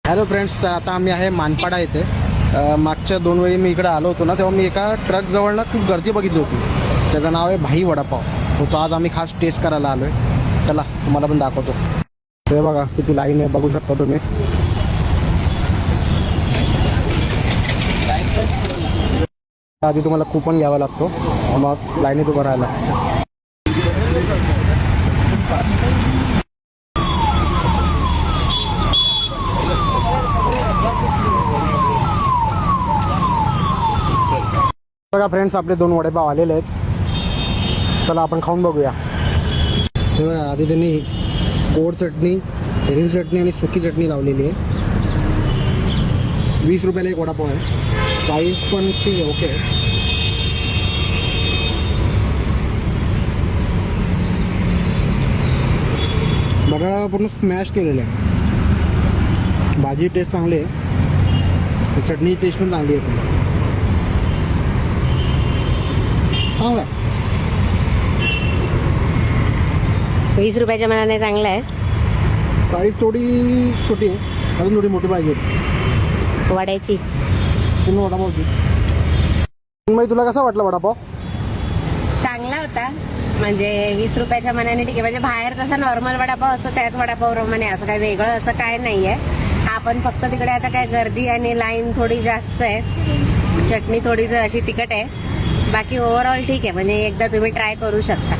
Hello friends, तर आता आम्ही आहे मानपाडा येथे. मागच्या 2 वेळी मी इकडे आलो होतो ना, तेव्हा मी एका ट्रक जवळ खूप गर्दी बघितली होती. त्याचं नाव आहे भाई वडापाव. तो आज आम्ही खास टेस्ट करायला आलो आहे. चला तुम्हाला पण दाखवतो. हे बघा किती लाईन आहे, बघू शकता तुम्ही. आधी तुम्हाला कुपन घ्यावा लागतो, मग लाईनीत उभं राहायला. बघा फ्रेंड्स, आपले 2 वडेपाव आलेले आहेत. चला आपण खाऊन बघूया. हे बघा, आधी त्यांनी गोड चटणी, हिरवी चटणी आणि सुकी चटणी लावलेली आहे. 20 रुपयाला एक वडापाव आहे. प्राईस पण ठीक आहे, ओके. बटाटा पूर्ण स्मॅश केलेलं आहे. भाजी टेस्ट चांगली आहे, चटणी टेस्ट पण चांगली आहे. चांगला 20 रुपयाच्या मनाने चांगलं आहे. साईज थोडी छोटी आहे, अजून थोडी मोठी पाहिजे. वड्याची पूर्ण वडापावची. मग तुला कसा वाटला वडापाव? चांगला होता. म्हणजे 20 रुपयाच्या मनाने ठीक आहे. म्हणजे बाहेर जसा नॉर्मल वडापाव असतो त्याच वडापावप्रमाणे, असं काय वेगळं असं काय नाहीये. हा पण फक्त तिकडे आता काय गर्दी आणि लाईन थोडी जास्त आहे. चटणी थोडी अशी तिखट आहे. बाकी ओव्हरऑल ठीक आहे. म्हणजे एकदा तुम्ही ट्राय करू शकता.